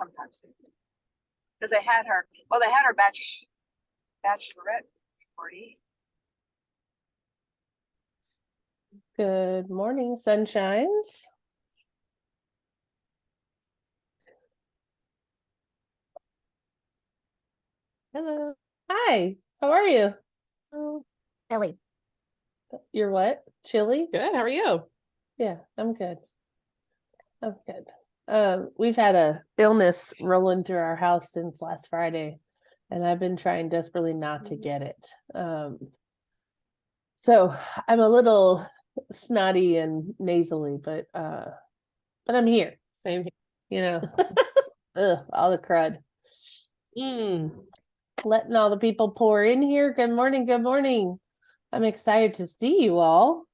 sometimes. Because they had her bachelorette party. Good morning, sunshines. Hello. Hi, how are you? Ellie. You're what? Chilly? Good. How are you? Yeah, I'm good. I'm good. We've had a illness rolling through our house since last Friday, and I've been trying desperately not to get it. So I'm a little snotty and nasally, but I'm here. Same You know, all the crud. Letting all the people pour in here. Good morning. Good morning. I'm excited to see you all.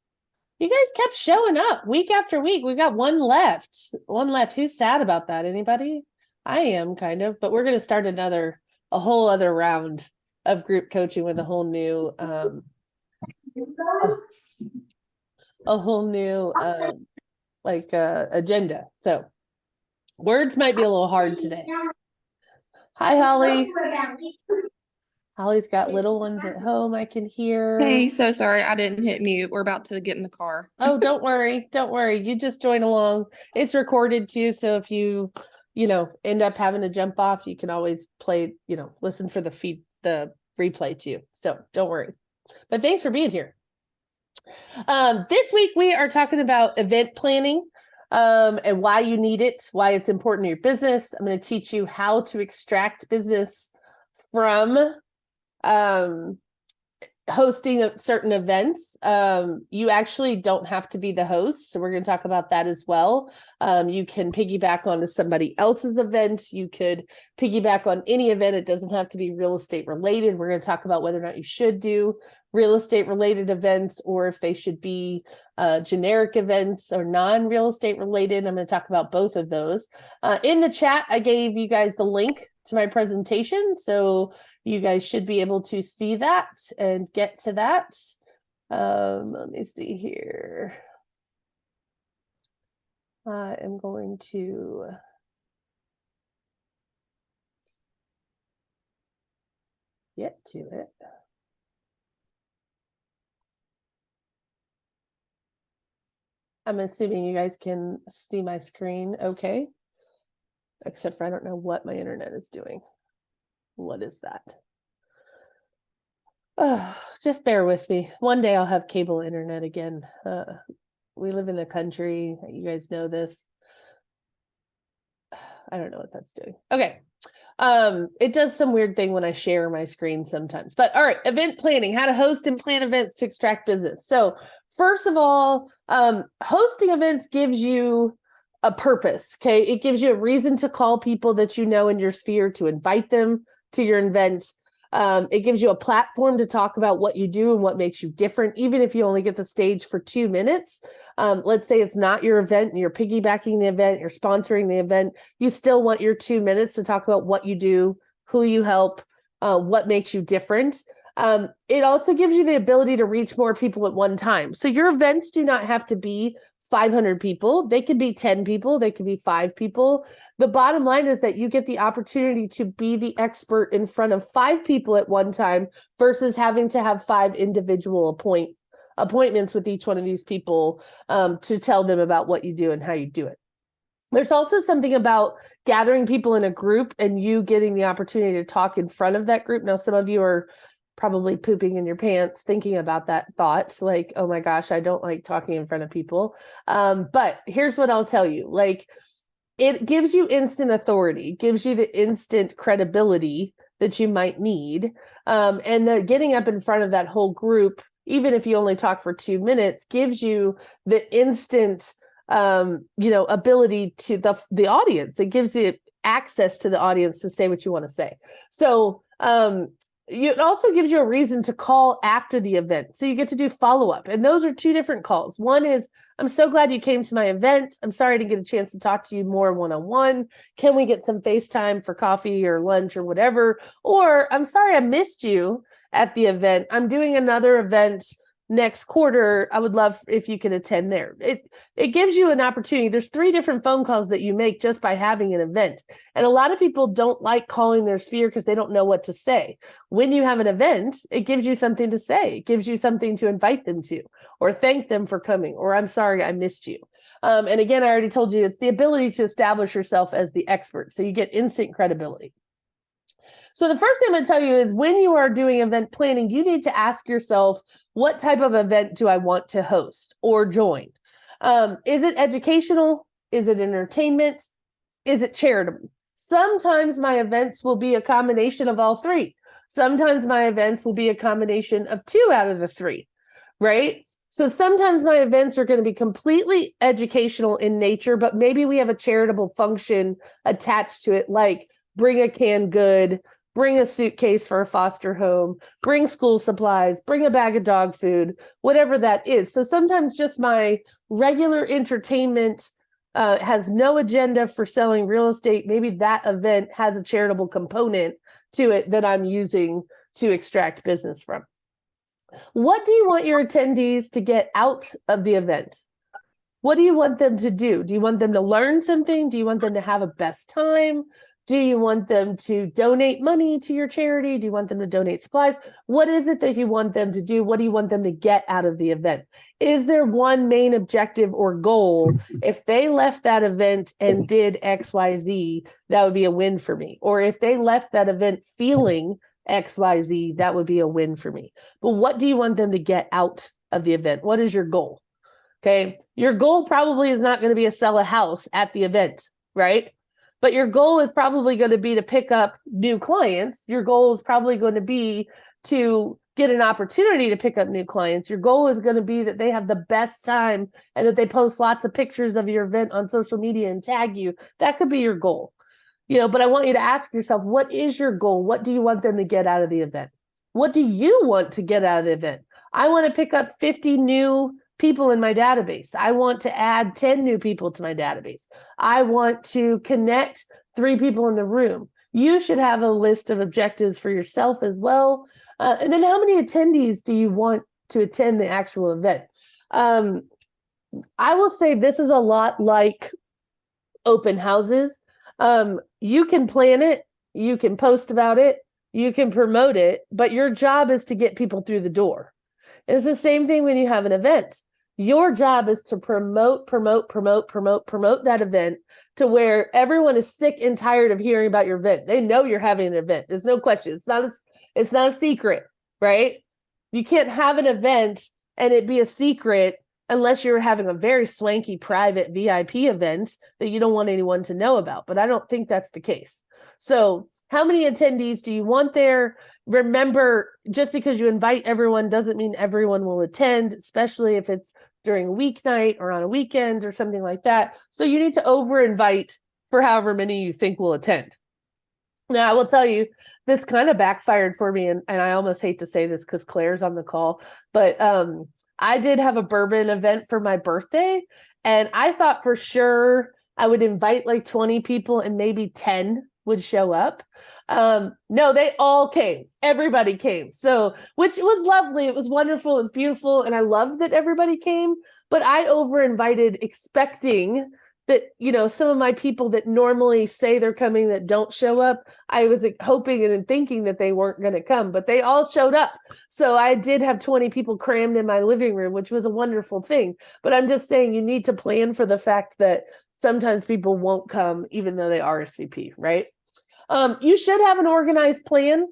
You guys kept showing up week after week. We got one left. One left. Who's sad about that? Anybody? I am kind of, but we're going to start a whole other round of group coaching with a whole new, agenda. So words might be a little hard today. Hi, Holly. Holly's got little ones at home I can hear. Hey, so sorry I didn't hit mute. We're about to get in the car. Oh, don't worry. Don't worry. You just join along. It's recorded too. So if you end up having to jump off, you can always play, listen for the replay too. So don't worry. But thanks for being here. This week we are talking about event planning and why you need it, why it's important to your business. I'm going to teach you how to extract business from hosting of certain events. You actually don't have to be the host, so we're going to talk about that as well. You can piggyback onto somebody else's event. You could piggyback on any event. It doesn't have to be real estate related. We're going to talk about whether or not you should do real estate related events or if they should be generic events or non-real estate related. I'm going to talk about both of those. In the chat, I gave you guys the link to my presentation, so you guys should be able to see that and get to that. Let me see here. I am going to get to it. I'm assuming you guys can see my screen okay, except for I don't know what my internet is doing. What is that? Just bear with me. One day I'll have cable internet again. We live in the country. You guys know this. I don't know what that's doing. Okay. It does some weird thing when I share my screen sometimes. But all right, event planning, how to host and plan events to extract business. So first of all, hosting events gives you a purpose. Okay. It gives you a reason to call people that you know in your sphere to invite them to your event. It gives you a platform to talk about what you do and what makes you different, even if you only get the stage for 2 minutes. Let's say it's not your event and you're piggybacking the event, you're sponsoring the event. You still want your 2 minutes to talk about what you do, who you help, what makes you different. It also gives you the ability to reach more people at one time. So your events do not have to be 500 people. They could be 10 people. They could be 5 people. The bottom line is that you get the opportunity to be the expert in front of 5 people at one time versus having to have 5 individual appointments with each one of these people to tell them about what you do and how you do it. There's also something about gathering people in a group and you getting the opportunity to talk in front of that group. Now, some of you are probably pooping in your pants thinking about that thought, like, oh my gosh, I don't like talking in front of people. But here's what I'll tell you. Like, it gives you instant authority, gives you the instant credibility that you might need. And the getting up in front of that whole group, even if you only talk for 2 minutes, gives you the instant, ability to the audience. It gives you access to the audience to say what you want to say. So, it also gives you a reason to call after the event. So you get to do follow-up. And those are 2 different calls. One is, I'm so glad you came to my event. I'm sorry I didn't get a chance to talk to you more one-on-one. Can we get some FaceTime for coffee or lunch or whatever? Or I'm sorry I missed you at the event. I'm doing another event next quarter, I would love if you could attend there. It gives you an opportunity. There's 3 different phone calls that you make just by having an event. And a lot of people don't like calling their sphere because they don't know what to say. When you have an event, it gives you something to say. It gives you something to invite them to, or thank them for coming, or I'm sorry I missed you. And again, I already told you, it's the ability to establish yourself as the expert. So you get instant credibility. So the first thing I'm going to tell you is when you are doing event planning, you need to ask yourself, what type of event do I want to host or join? Is it educational? Is it entertainment? Is it charitable? Sometimes my events will be a combination of all 3. Sometimes my events will be a combination of 2 out of the 3, right? So sometimes my events are going to be completely educational in nature, but maybe we have a charitable function attached to it, like bring a canned good, bring a suitcase for a foster home, bring school supplies, bring a bag of dog food, whatever that is. So sometimes just my regular entertainment has no agenda for selling real estate. Maybe that event has a charitable component to it that I'm using to extract business from. What do you want your attendees to get out of the event? What do you want them to do? Do you want them to learn something? Do you want them to have a best time? Do you want them to donate money to your charity? Do you want them to donate supplies? What is it that you want them to do? What do you want them to get out of the event? Is there one main objective or goal? If they left that event and did XYZ, that would be a win for me. Or if they left that event feeling XYZ, that would be a win for me. But what do you want them to get out of the event? What is your goal? Okay. Your goal probably is not going to be to sell a house at the event, right? But your goal is probably going to be to pick up new clients. Your goal is probably going to be to get an opportunity to pick up new clients. Your goal is going to be that they have the best time and that they post lots of pictures of your event on social media and tag you. That could be your goal. But I want you to ask yourself, what is your goal? What do you want them to get out of the event? What do you want to get out of the event? I want to pick up 50 new people in my database. I want to add 10 new people to my database. I want to connect 3 people in the room. You should have a list of objectives for yourself as well. And then how many attendees do you want to attend the actual event? I will say this is a lot like open houses. You can plan it, you can post about it, you can promote it, but your job is to get people through the door. It's the same thing when you have an event. Your job is to promote that event to where everyone is sick and tired of hearing about your event. They know you're having an event. There's no question. It's not a secret, right? You can't have an event and it be a secret unless you're having a very swanky private VIP event that you don't want anyone to know about. But I don't think that's the case. So how many attendees do you want there? Remember, just because you invite everyone doesn't mean everyone will attend, especially if it's during a weeknight or on a weekend or something like that. So you need to over-invite for however many you think will attend. Now, I will tell you, this kind of backfired for me, and I almost hate to say this because Claire's on the call, but I did have a bourbon event for my birthday, and I thought for sure I would invite like 20 people and maybe 10 would show up. No, they all came. Everybody came. So, which was lovely. It was wonderful. It was beautiful. And I loved that everybody came, but I over invited expecting that, some of my people that normally say they're coming that don't show up, I was hoping and thinking that they weren't going to come, but they all showed up. So I did have 20 people crammed in my living room, which was a wonderful thing. But I'm just saying you need to plan for the fact that sometimes people won't come even though they RSVP, right? You should have an organized plan.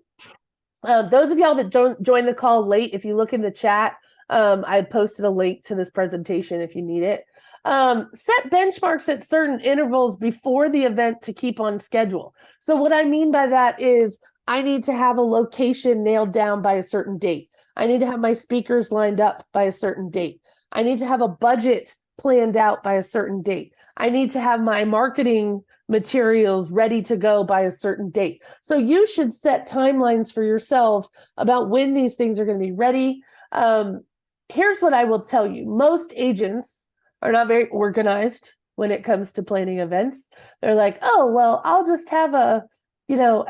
Those of y'all that don't join the call late, if you look in the chat, I posted a link to this presentation if you need it. Set benchmarks at certain intervals before the event to keep on schedule. So what I mean by that is I need to have a location nailed down by a certain date. I need to have my speakers lined up by a certain date. I need to have a budget planned out by a certain date. I need to have my marketing materials ready to go by a certain date. So you should set timelines for yourself about when these things are going to be ready. Here's what I will tell you. Most agents are not very organized when it comes to planning events. They're like, oh, well, I'll just have I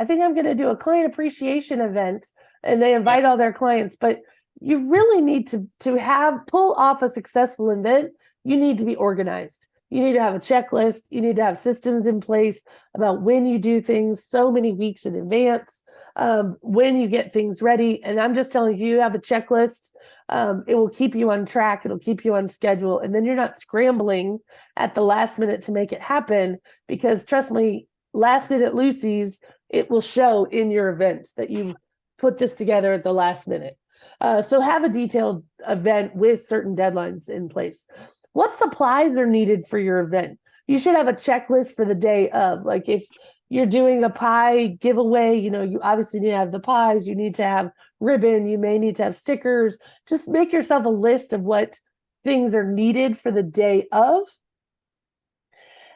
think I'm going to do a client appreciation event, and they invite all their clients. But you really need to pull off a successful event. You need to be organized. You need to have a checklist. You need to have systems in place about when you do things so many weeks in advance, when you get things ready. And I'm just telling you, you have a checklist. It will keep you on track. It'll keep you on schedule. And then you're not scrambling at the last minute to make it happen, because trust me, last minute Lucy's, it will show in your events that you put this together at the last minute. So have a detailed event with certain deadlines in place. What supplies are needed for your event? You should have a checklist for the day of. Like if you're doing a pie giveaway, you obviously need to have the pies, you need to have ribbon, you may need to have stickers. Just make yourself a list of what things are needed for the day of.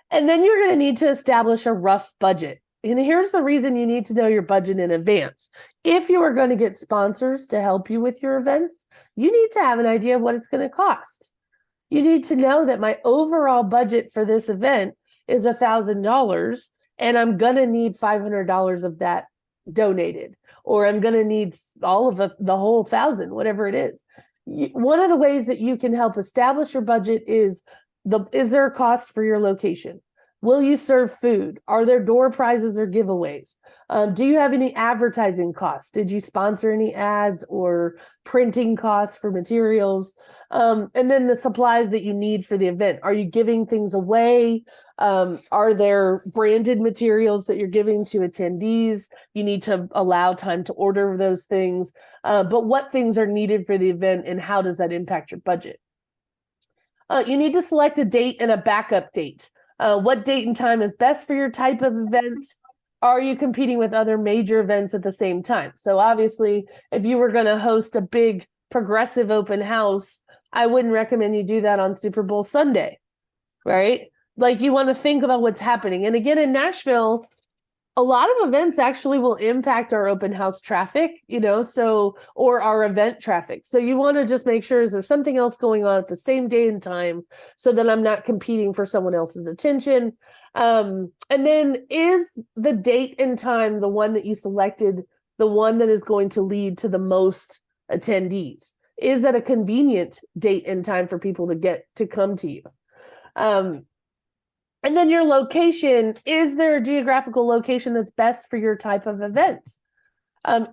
And then you're going to need to establish a rough budget. And here's the reason you need to know your budget in advance. If you are going to get sponsors to help you with your events, you need to have an idea of what it's going to cost. You need to know that my overall budget for this event is $1,000, and I'm going to need $500 of that donated, or I'm going to need all of the whole 1,000, whatever it is. One of the ways that you can help establish your budget is there a cost for your location? Will you serve food? Are there door prizes or giveaways? Do you have any advertising costs? Did you sponsor any ads or printing costs for materials? And then the supplies that you need for the event. Are you giving things away? Are there branded materials that you're giving to attendees? You need to allow time to order those things. But what things are needed for the event, and how does that impact your budget? You need to select a date and a backup date. What date and time is best for your type of event? Are you competing with other major events at the same time? So obviously, if you were going to host a big progressive open house, I wouldn't recommend you do that on Super Bowl Sunday, right? Like, you want to think about what's happening. And again, in Nashville, a lot of events actually will impact our open house traffic, or our event traffic. So you want to just make sure, is there something else going on at the same day and time, so that I'm not competing for someone else's attention. And then, is the date and time, the one that you selected, the one that is going to lead to the most attendees? Is that a convenient date and time for people to come to you? And then your location, is there a geographical location that's best for your type of event?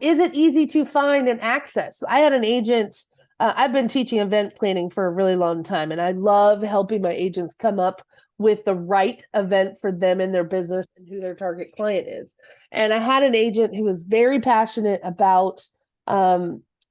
Is it easy to find and access? I had an agent, I've been teaching event planning for a really long time, and I love helping my agents come up with the right event for them and their business and who their target client is. And I had an agent who was very passionate about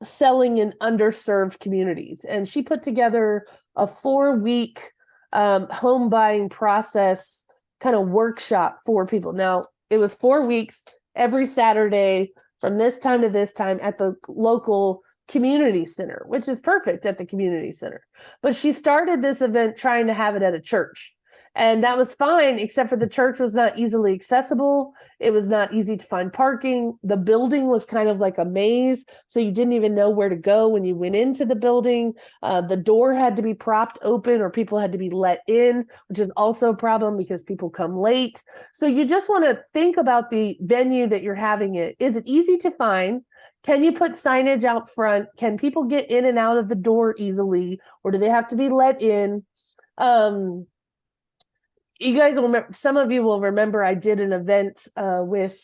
selling in underserved communities. And she put together a 4-week home buying process kind of workshop for people. Now, it was 4 weeks, every Saturday from this time to this time at the local community center, which is perfect at the community center. But she started this event trying to have it at a church. And that was fine, except for the church was not easily accessible. It was not easy to find parking. The building was kind of like a maze, so you didn't even know where to go when you went into the building. The door had to be propped open, or people had to be let in, which is also a problem because people come late. So you just want to think about the venue that you're having it. Is it easy to find? Can you put signage out front? Can people get in and out of the door easily, or do they have to be let in? You guys will remember, some of you will remember, I did an event with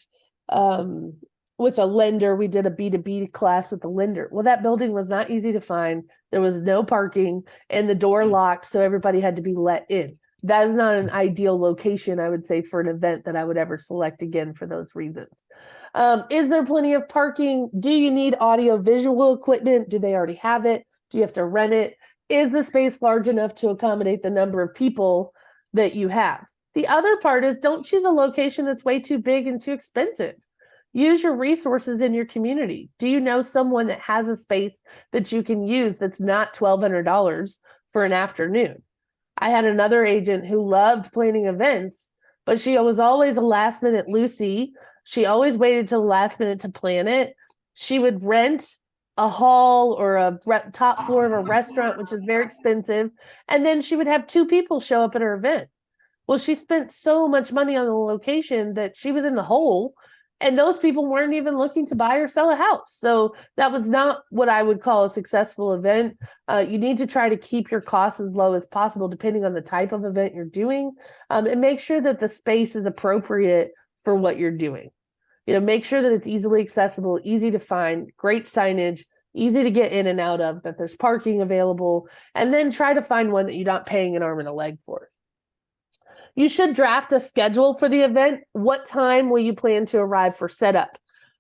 a lender. We did a B2B class with a lender. Well, that building was not easy to find. There was no parking, and the door locked, so everybody had to be let in. That is not an ideal location, I would say, for an event that I would ever select again for those reasons. Is there plenty of parking? Do you need audio visual equipment? Do they already have it? Do you have to rent it? Is the space large enough to accommodate the number of people that you have? The other part is, don't choose a location that's way too big and too expensive. Use your resources in your community. Do you know someone that has a space that you can use that's not $1,200 for an afternoon? I had another agent who loved planning events, but she was always a last minute Lucy. She always waited till the last minute to plan it. She would rent a hall or a top floor of a restaurant, which is very expensive. And then she would have 2 people show up at her event. Well, she spent so much money on the location that she was in the hole, And those people weren't even looking to buy or sell a house. So that was not what I would call a successful event. You need to try to keep your costs as low as possible, depending on the type of event you're doing, and make sure that the space is appropriate for what you're doing. Make sure that it's easily accessible, easy to find, great signage, easy to get in and out of, that there's parking available, and then try to find one that you're not paying an arm and a leg for. You should draft a schedule for the event. What time will you plan to arrive for setup?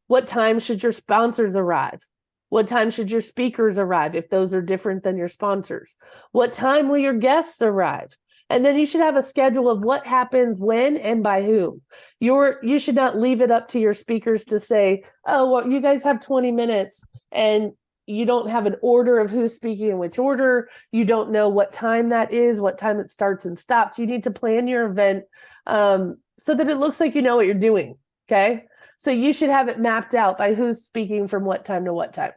What time should your sponsors arrive? What time should your speakers arrive if those are different than your sponsors? What time will your guests arrive? And then you should have a schedule of what happens when and by whom. You should not leave it up to your speakers to say, oh, well, you guys have 20 minutes and you don't have an order of who's speaking in which order. You don't know what time that is, what time it starts and stops. You need to plan your event so that it looks like you know what you're doing, okay? So you should have it mapped out by who's speaking from what time to what time.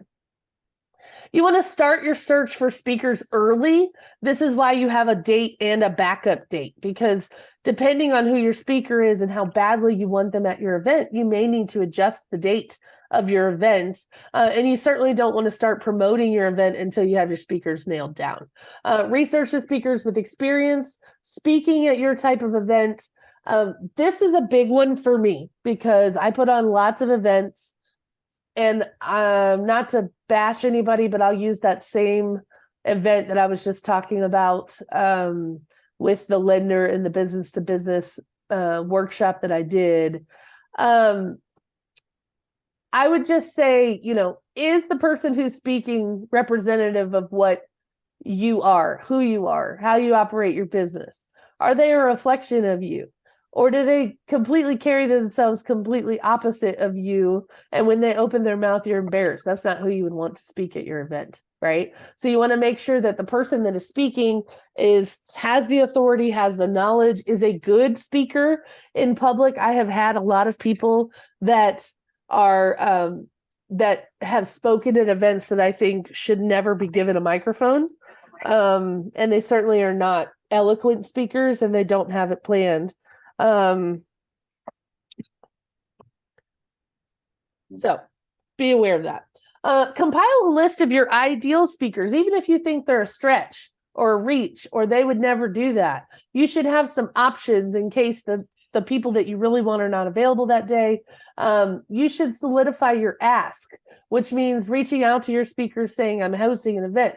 You want to start your search for speakers early. This is why you have a date and a backup date, because depending on who your speaker is and how badly you want them at your event, you may need to adjust the date of your events. And you certainly don't want to start promoting your event until you have your speakers nailed down. Research the speakers with experience speaking at your type of event. This is a big one for me because I put on lots of events. And not to bash anybody, but I'll use that same event that I was just talking about with the lender and the business to business workshop that I did. I would just say, is the person who's speaking representative of what you are, who you are, how you operate your business? Are they a reflection of you? Or do they completely carry themselves completely opposite of you? And when they open their mouth, you're embarrassed. That's not who you would want to speak at your event, right? So you want to make sure that the person that is speaking has the authority, has the knowledge, is a good speaker in public. I have had a lot of people that are that have spoken at events that I think should never be given a microphone. And they certainly are not eloquent speakers and they don't have it planned. So be aware of that. Compile a list of your ideal speakers, even if you think they're a stretch or a reach, or they would never do that. You should have some options in case the people that you really want are not available that day. You should solidify your ask, which means reaching out to your speakers saying, I'm hosting an event.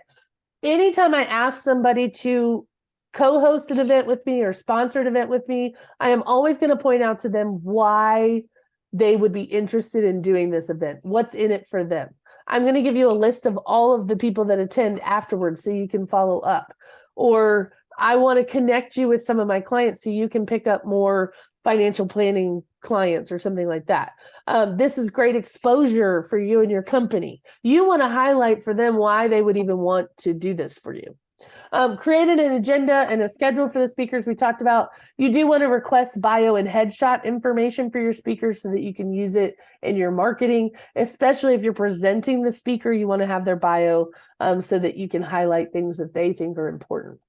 Anytime I ask somebody to co-host an event with me or sponsor an event with me, I am always going to point out to them why they would be interested in doing this event. What's in it for them? I'm going to give you a list of all of the people that attend afterwards so you can follow up. Or I want to connect you with some of my clients so you can pick up more financial planning clients or something like that. This is great exposure for you and your company. You want to highlight for them why they would even want to do this for you. Created an agenda and a schedule for the speakers we talked about. You do want to request bio and headshot information for your speakers so that you can use it in your marketing, especially if you're presenting the speaker. You want to have their bio so that you can highlight things that they think are important.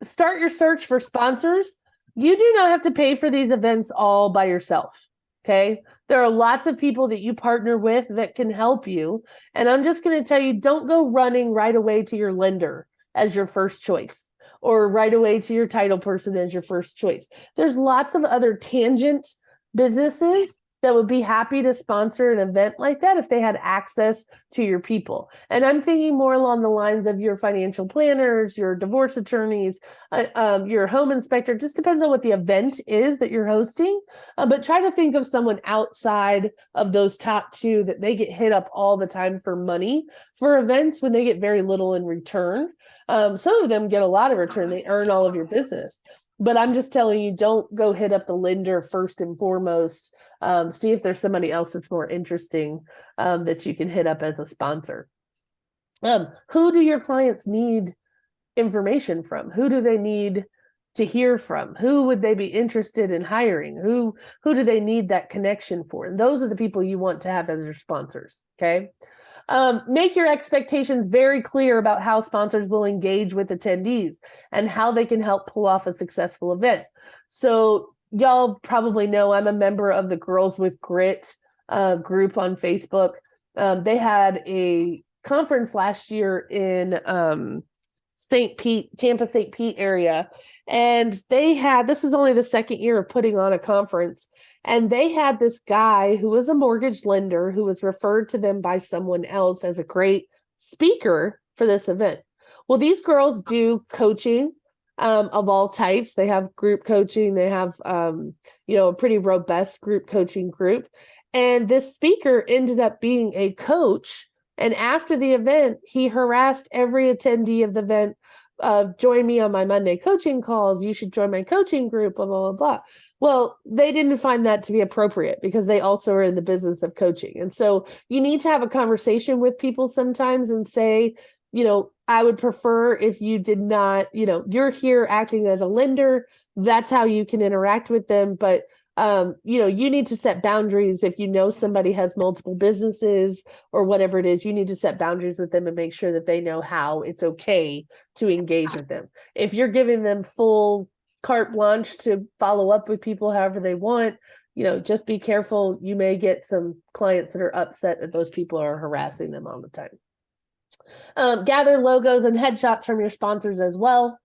Start your search for sponsors. You do not have to pay for these events all by yourself. Okay. There are lots of people that you partner with that can help you. And I'm just going to tell you, don't go running right away to your lender as your first choice or right away to your title person as your first choice. There's lots of other tangent businesses that would be happy to sponsor an event like that if they had access to your people. And I'm thinking more along the lines of your financial planners, your divorce attorneys, your home inspector. Just depends on what the event is that you're hosting. But try to think of someone outside of those top two that they get hit up all the time for money for events when they get very little in return. Some of them get a lot of return. They earn all of your business. But I'm just telling you, don't go hit up the lender first and foremost. See if there's somebody else that's more interesting that you can hit up as a sponsor. Who do your clients need information from? Who do they need to hear from? Who would they be interested in hiring? Who do they need that connection for? And those are the people you want to have as your sponsors, okay? Make your expectations very clear about how sponsors will engage with attendees and how they can help pull off a successful event. So y'all probably know I'm a member of the Girls with Grit group on Facebook. They had a conference last year in St. Pete, Tampa, St. Pete area. And this is only the second year of putting on a conference. And they had this guy who was a mortgage lender who was referred to them by someone else as a great speaker for this event. Well, these girls do coaching of all types. They have group coaching. They have, a pretty robust group coaching group. And this speaker ended up being a coach. And after the event, he harassed every attendee of the event. Join me on my Monday coaching calls. You should join my coaching group, blah, blah, blah, blah. Well, they didn't find that to be appropriate because they also are in the business of coaching. And so you need to have a conversation with people sometimes and say, I would prefer if you did not, you're here acting as a lender. That's how you can interact with them. But you need to set boundaries. If you know somebody has multiple businesses or whatever it is, you need to set boundaries with them and make sure that they know how it's okay to engage with them. If you're giving them full carte blanche to follow up with people however they want, just be careful. You may get some clients that are upset that those people are harassing them all the time. Gather logos and headshots from your sponsors as well.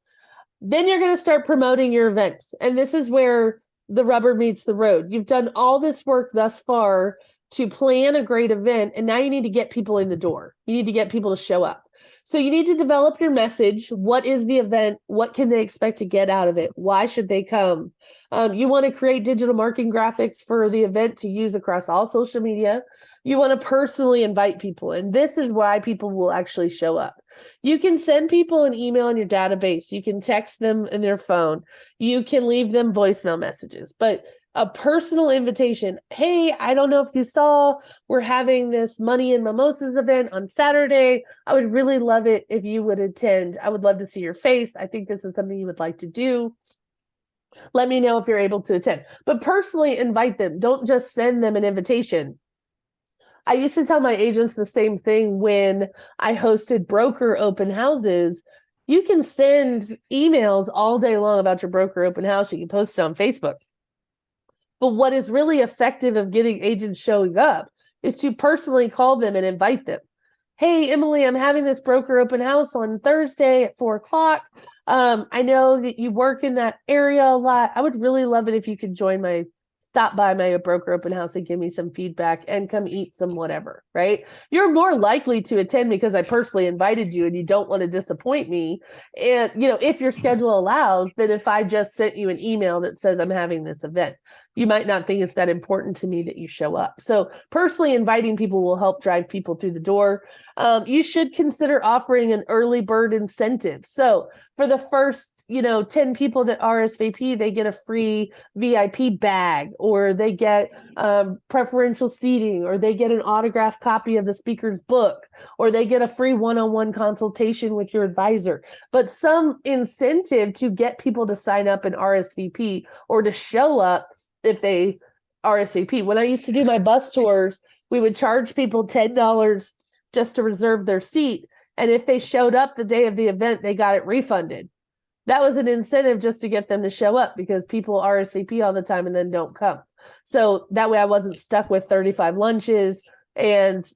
Then you're going to start promoting your events. And this is where the rubber meets the road. You've done all this work thus far to plan a great event, and now you need to get people in the door. You need to get people to show up. So you need to develop your message. What is the event? What can they expect to get out of it? Why should they come? You want to create digital marketing graphics for the event to use across all social media. You want to personally invite people, and this is why people will actually show up. You can send people an email in your database. You can text them in their phone. You can leave them voicemail messages, but a personal invitation. Hey, I don't know if you saw, we're having this Money and Mimosas event on Saturday. I would really love it if you would attend. I would love to see your face. I think this is something you would like to do. Let me know if you're able to attend, but personally invite them. Don't just send them an invitation. I used to tell my agents the same thing when I hosted broker open houses. You can send emails all day long about your broker open house. You can post it on Facebook. But what is really effective of getting agents showing up is to personally call them and invite them. Hey, Emily, I'm having this broker open house on Thursday at 4:00. I know that you work in that area a lot. I would really love it if you could stop by my broker open house and give me some feedback and come eat some whatever, right? You're more likely to attend because I personally invited you and you don't want to disappoint me. And, if your schedule allows, than if I just sent you an email that says I'm having this event. You might not think it's that important to me that you show up. So personally inviting people will help drive people through the door. You should consider offering an early bird incentive. So for the first 10 people that RSVP, they get a free VIP bag, or they get preferential seating, or they get an autographed copy of the speaker's book, or they get a free one-on-one consultation with your advisor. But some incentive to get people to sign up and RSVP, or to show up if they RSVP. When I used to do my bus tours, we would charge people $10 just to reserve their seat. And if they showed up the day of the event, they got it refunded. That was an incentive just to get them to show up, because people RSVP all the time and then don't come. So that way I wasn't stuck with 35 lunches and,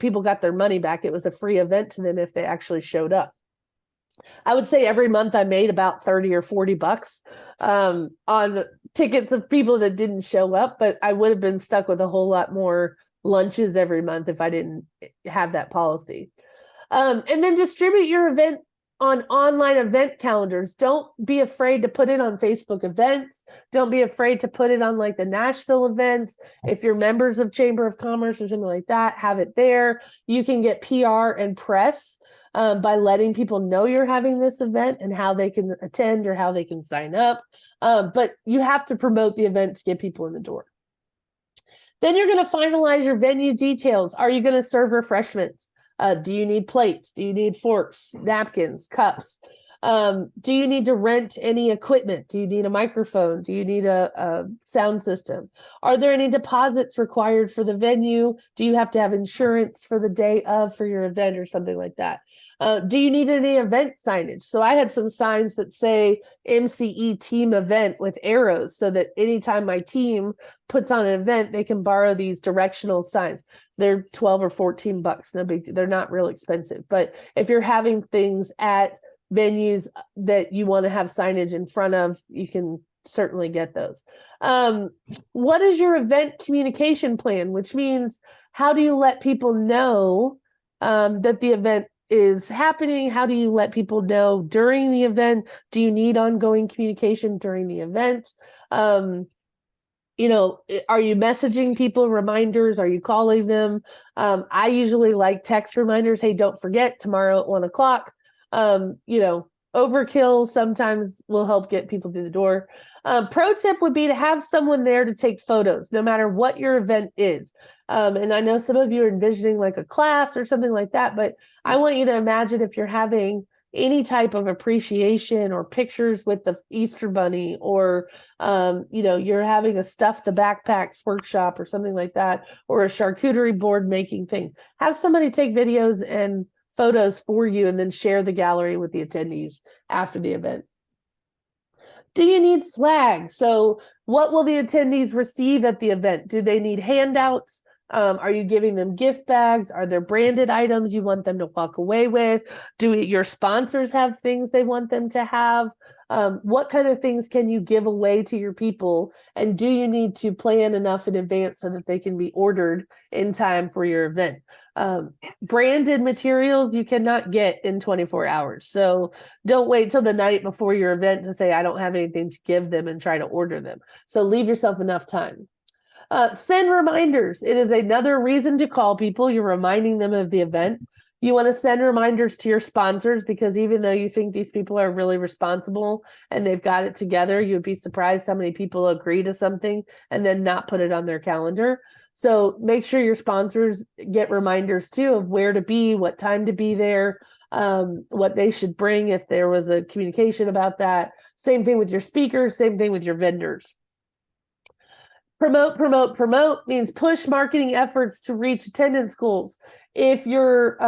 people got their money back. It was a free event to them if they actually showed up. I would say every month I made about 30 or 40 bucks on tickets of people that didn't show up, but I would have been stuck with a whole lot more lunches every month if I didn't have that policy. And then distribute your event on online event calendars. Don't be afraid to put it on Facebook events. Don't be afraid to put it on like the Nashville events. If you're members of Chamber of Commerce or something like that, have it there. You can get PR and press by letting people know you're having this event and how they can attend or how they can sign up. But you have to promote the event to get people in the door. Then you're going to finalize your venue details. Are you going to serve refreshments? Do you need plates? Do you need forks, napkins, cups? Do you need to rent any equipment? Do you need a microphone? Do you need a sound system? Are there any deposits required for the venue? Do you have to have insurance for the day of for your event or something like that? Do you need any event signage? So I had some signs that say MCE team event with arrows so that anytime my team puts on an event, they can borrow these directional signs. They're 12 or 14 bucks. No big deal. They're not real expensive. But if you're having things at venues that you want to have signage in front of, you can certainly get those. What is your event communication plan? Which means, how do you let people know that the event is happening? How do you let people know during the event? Do you need ongoing communication during the event? You know, are you messaging people reminders? Are you calling them? I usually like text reminders. Hey, don't forget tomorrow at 1 o'clock. You know, overkill sometimes will help get people through the door. Pro tip would be to have someone there to take photos, no matter what your event is. And I know some of you are envisioning like a class or something like that, but I want you to imagine if you're having any type of appreciation or pictures with the Easter Bunny, or you know, you're having a stuff the backpacks workshop or something like that, or a charcuterie board making thing. Have somebody take videos and photos for you and then share the gallery with the attendees after the event. Do you need swag? So what will the attendees receive at the event? Do they need handouts? Are you giving them gift bags? Are there branded items you want them to walk away with? Do your sponsors have things they want them to have? What kind of things can you give away to your people? And do you need to plan enough in advance so that they can be ordered in time for your event? Branded materials you cannot get in 24 hours. So don't wait till the night before your event to say, I don't have anything to give them, and try to order them. So leave yourself enough time. Send reminders. It is another reason to call people. You're reminding them of the event. You want to send reminders to your sponsors, because even though you think these people are really responsible and they've got it together, you'd be surprised how many people agree to something and then not put it on their calendar. So make sure your sponsors get reminders too of where to be, what time to be there, what they should bring if there was a communication about that. Same thing with your speakers, same thing with your vendors. Promote means push marketing efforts to reach attendance goals. If your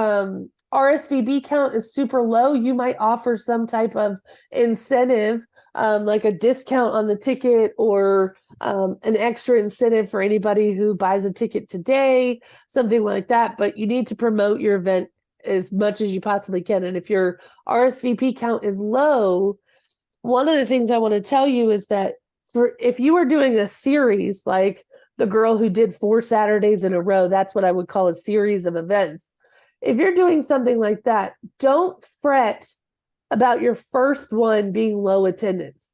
RSVP count is super low, you might offer some type of incentive, like a discount on the ticket, or an extra incentive for anybody who buys a ticket today, something like that. But you need to promote your event as much as you possibly can. And if your RSVP count is low, one of the things I want to tell you is that if you were doing a series like the girl who did 4 Saturdays in a row, that's what I would call a series of events. If you're doing something like that, don't fret about your first one being low attendance.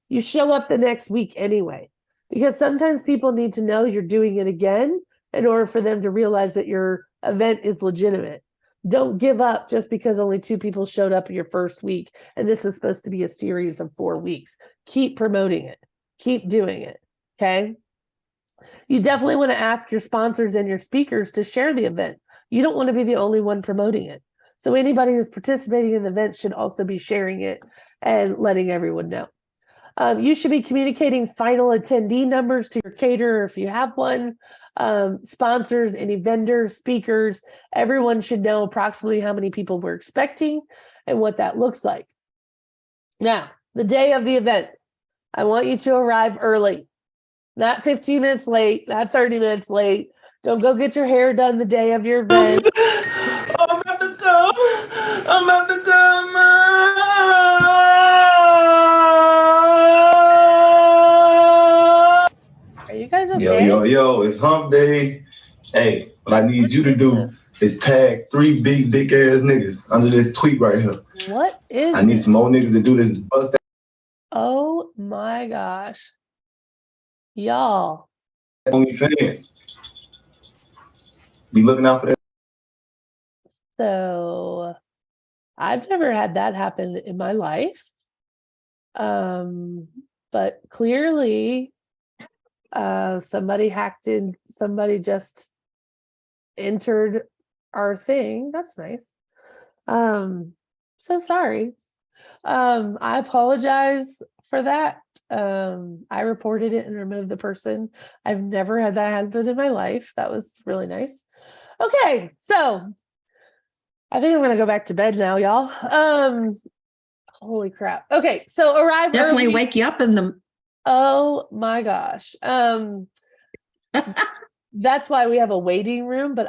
You show up the next week anyway, because sometimes people need to know you're doing it again in order for them to realize that your event is legitimate. Don't give up just because only 2 people showed up in your first week, and this is supposed to be a series of 4 weeks. Keep promoting it. Keep doing it, okay? You definitely want to ask your sponsors and your speakers to share the event. You don't want to be the only one promoting it. So anybody who's participating in the event should also be sharing it and letting everyone know. You should be communicating final attendee numbers to your caterer if you have one. Sponsors, any vendors, speakers, everyone should know approximately how many people we're expecting and what that looks like. Now, the day of the event, I want you to arrive early, not 15 minutes late, not 30 minutes late. Don't go get your hair done the day of your event. I'm about to go. I'm about to go, Mom. Are you guys okay? Yo, it's hump day. Hey, what I need you to do is tag 3 big dick ass niggas under this tweet right here. What is I need this? some more niggas to do this bust. Oh my gosh. Y'all. OnlyFans. Be looking out for that. So I've never had that happen in my life. But clearly somebody hacked in, somebody just entered our thing. That's nice. So sorry. I apologize for that. I reported it and removed the person. I've never had that happen in my life. That was really nice. Okay, so I think I'm gonna go back to bed now, y'all. Holy crap. Okay, so arrive Definitely early. wake you up in the. Oh my gosh. That's why we have a waiting room, but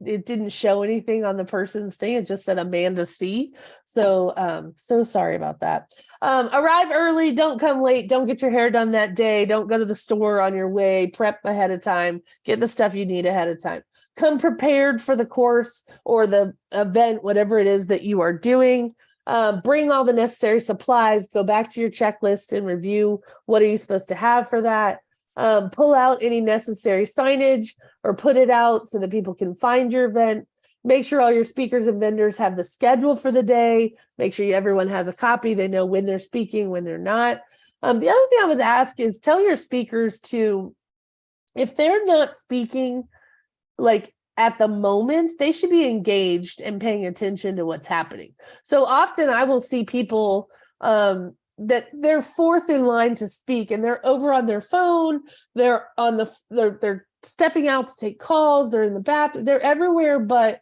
it didn't show anything on the person's thing. It just said Amanda C. So so sorry about that. Arrive early, don't come late, don't get your hair done that day, don't go to the store on your way, prep ahead of time, get the stuff you need ahead of time. Come prepared for the course or the event, whatever it is that you are doing. Bring all the necessary supplies, go back to your checklist and review what are you supposed to have for that. Pull out any necessary signage or put it out so that people can find your event. Make sure all your speakers and vendors have the schedule for the day. Make sure everyone has a copy. They know when they're speaking, when they're not. The other thing I was asked is tell your speakers to, if they're not speaking like at the moment, they should be engaged and paying attention to what's happening. So often I will see people that they're fourth in line to speak and they're over on their phone, they're stepping out to take calls, they're in the bathroom, they're everywhere but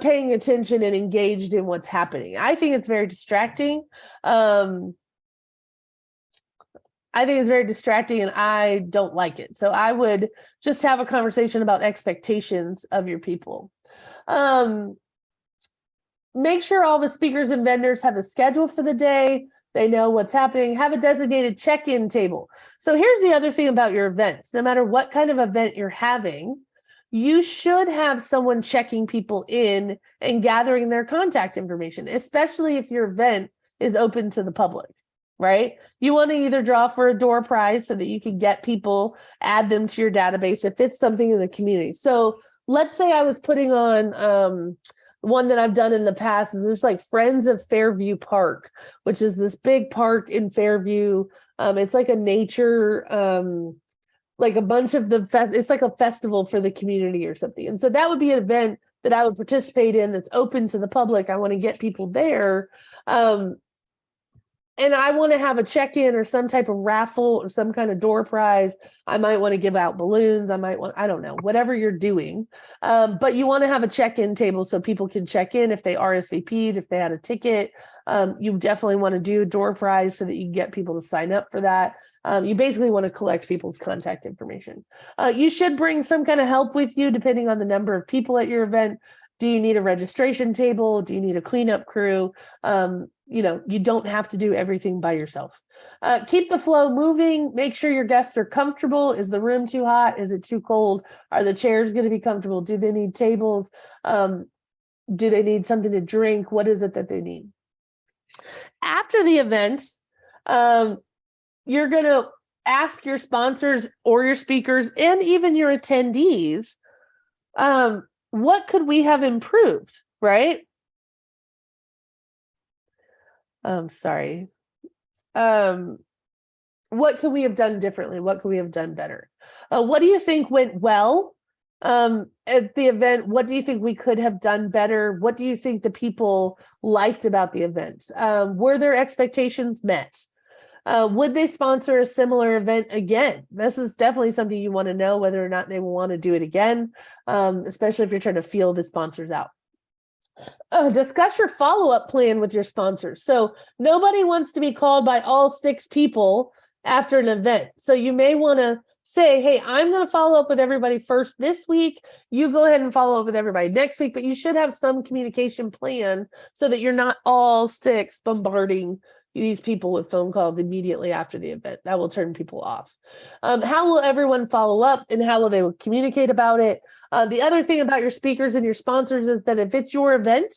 paying attention and engaged in what's happening. I think it's very distracting. I think it's very distracting and I don't like it. So I would just have a conversation about expectations of your people. Make sure all the speakers and vendors have a schedule for the day. They know what's happening. Have a designated check-in table. So here's the other thing about your events. No matter what kind of event you're having, you should have someone checking people in and gathering their contact information, especially if your event is open to the public, right? You want to either draw for a door prize so that you can get people, add them to your database if it's something in the community. So let's say I was putting on one that I've done in the past, and there's like Friends of Fairview Park, which is this big park in Fairview. It's like a nature, like a bunch of it's like a festival for the community or something. And so that would be an event that I would participate in that's open to the public. I want to get people there. And I want to have a check-in or some type of raffle or some kind of door prize. I might want to give out balloons. I don't know, whatever you're doing. But you want to have a check-in table so people can check in if they RSVP'd, if they had a ticket. You definitely want to do a door prize so that you can get people to sign up for that. You basically want to collect people's contact information. You should bring some kind of help with you depending on the number of people at your event. Do you need a registration table? Do you need a cleanup crew? You don't have to do everything by yourself. Keep the flow moving. Make sure your guests are comfortable. Is the room too hot? Is it too cold? Are the chairs going to be comfortable? Do they need tables? Do they need something to drink? What is it that they need? After the event, you're going to ask your sponsors or your speakers and even your attendees, what could we have improved, right? Sorry. What could we have done differently? What could we have done better? What do you think went well at the event? What do you think we could have done better? What do you think the people liked about the event? Were their expectations met? Would they sponsor a similar event again? This is definitely something you want to know whether or not they will want to do it again, especially if you're trying to feel the sponsors out. Discuss your follow-up plan with your sponsors. So nobody wants to be called by all 6 people after an event. So you may want to say, hey, I'm going to follow up with everybody first this week. You go ahead and follow up with everybody next week, but you should have some communication plan so that you're not all 6 bombarding these people with phone calls immediately after the event. That will turn people off. How will everyone follow up and how will they communicate about it? The other thing about your speakers and your sponsors is that if it's your event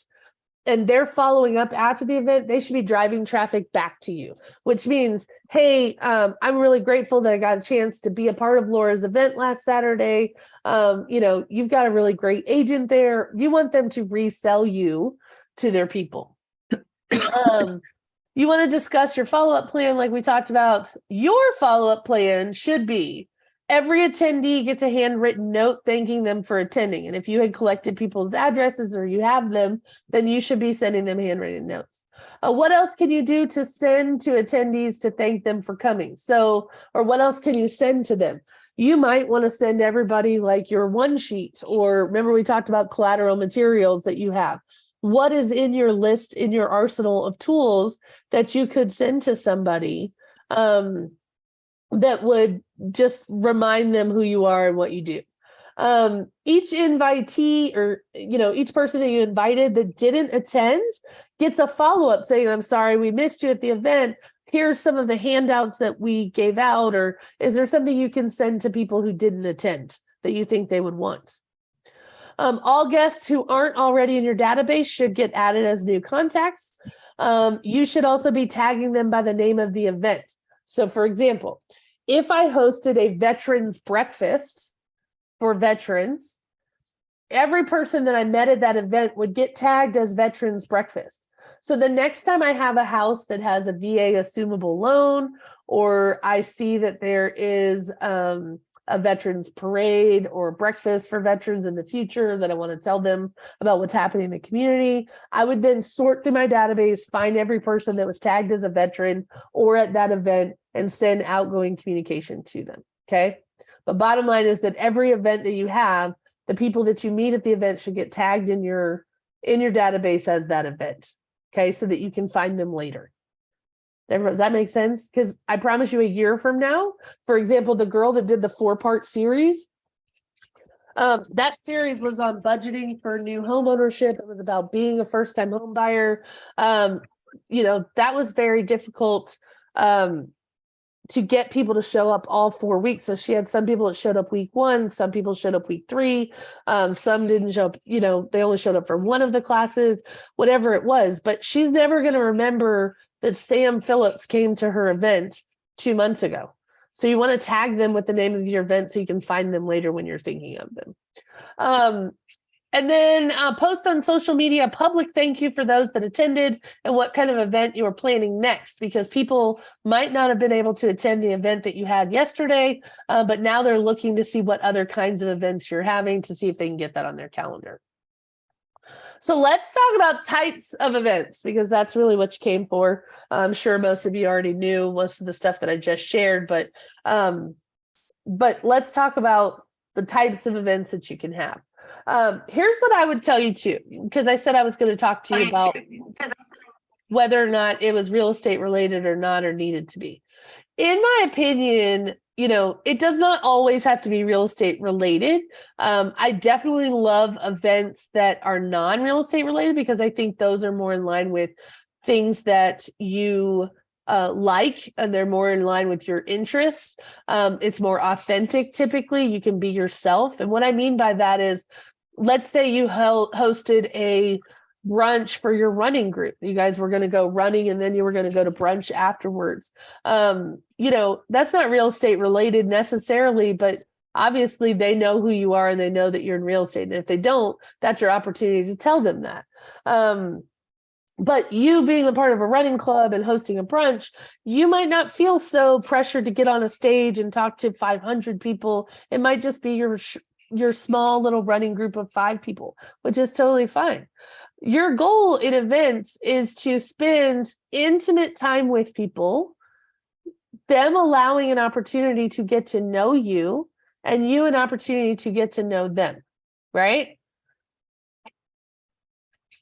and they're following up after the event, they should be driving traffic back to you, which means, hey, I'm really grateful that I got a chance to be a part of Laura's event last Saturday. You've got a really great agent there. You want them to resell you to their people. You want to discuss your follow-up plan like we talked about. Your follow-up plan should be every attendee gets a handwritten note thanking them for attending. And if you had collected people's addresses or you have them, then you should be sending them handwritten notes. What else can you do to send to attendees to thank them for coming? Or what else can you send to them? You might want to send everybody like your one sheet, or remember we talked about collateral materials that you have. What is in your list, in your arsenal of tools that you could send to somebody that would just remind them who you are and what you do? Each invitee, or each person that you invited that didn't attend gets a follow-up saying, I'm sorry we missed you at the event. Here's some of the handouts that we gave out. Or is there something you can send to people who didn't attend that you think they would want? All guests who aren't already in your database should get added as new contacts. You should also be tagging them by the name of the event. So for example, if I hosted a veterans breakfast for veterans, every person that I met at that event would get tagged as veterans breakfast. So the next time I have a house that has a VA assumable loan, or I see that there is a veterans parade or breakfast for veterans in the future that I want to tell them about what's happening in the community, I would then sort through my database, find every person that was tagged as a veteran or at that event, and send outgoing communication to them. Okay. But bottom line is that every event that you have, the people that you meet at the event should get tagged in your database as that event. Okay, so that you can find them later. Does that make sense? Because I promise you, a year from now, for example, the girl that did the 4-part series, that series was on budgeting for new home ownership. It was about being a first-time home buyer. That was very difficult to get people to show up all 4 weeks. So she had some people that showed up week 1, some people showed up week 3, some didn't show up, they only showed up for one of the classes, whatever it was. But she's never going to remember that Sam Phillips came to her event 2 months ago. So you want to tag them with the name of your event so you can find them later when you're thinking of them. And then post on social media, public thank you for those that attended and what kind of event you are planning next, because people might not have been able to attend the event that you had yesterday, but now they're looking to see what other kinds of events you're having to see if they can get that on their calendar. So let's talk about types of events, because that's really what you came for. I'm sure most of you already knew most of the stuff that I just shared, but let's talk about the types of events that you can have. Here's what I would tell you too, because I said I was going to talk to you about whether or not it was real estate related or not, or needed to be. In my opinion, it does not always have to be real estate related. I definitely love events that are non-real estate related, because I think those are more in line with things that you like, and they're more in line with your interests. It's more authentic. Typically, you can be yourself. And what I mean by that is, let's say you hosted a brunch for your running group. You guys were going to go running, and then you were going to go to brunch afterwards. That's not real estate related necessarily, but obviously they know who you are and they know that you're in real estate. And if they don't, that's your opportunity to tell them that. But you being a part of a running club and hosting a brunch, you might not feel so pressured to get on a stage and talk to 500 people. It might just be your small little running group of 5 people, which is totally fine. Your goal in events is to spend intimate time with people, them allowing an opportunity to get to know you, and you an opportunity to get to know them, right?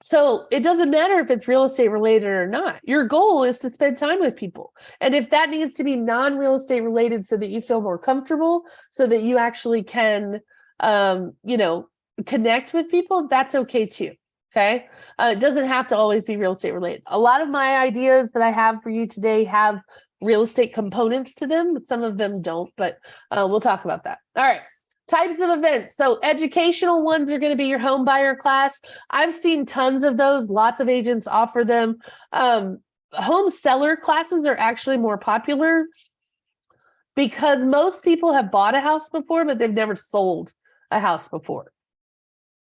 So it doesn't matter if it's real estate related or not. Your goal is to spend time with people. And if that needs to be non-real estate related so that you feel more comfortable, so that you actually can, connect with people, that's okay too. Okay. It doesn't have to always be real estate related. A lot of my ideas that I have for you today have real estate components to them, but some of them don't, but we'll talk about that. All right. Types of events. So educational ones are going to be your home buyer class. I've seen tons of those. Lots of agents offer them. Home seller classes are actually more popular because most people have bought a house before, but they've never sold a house before.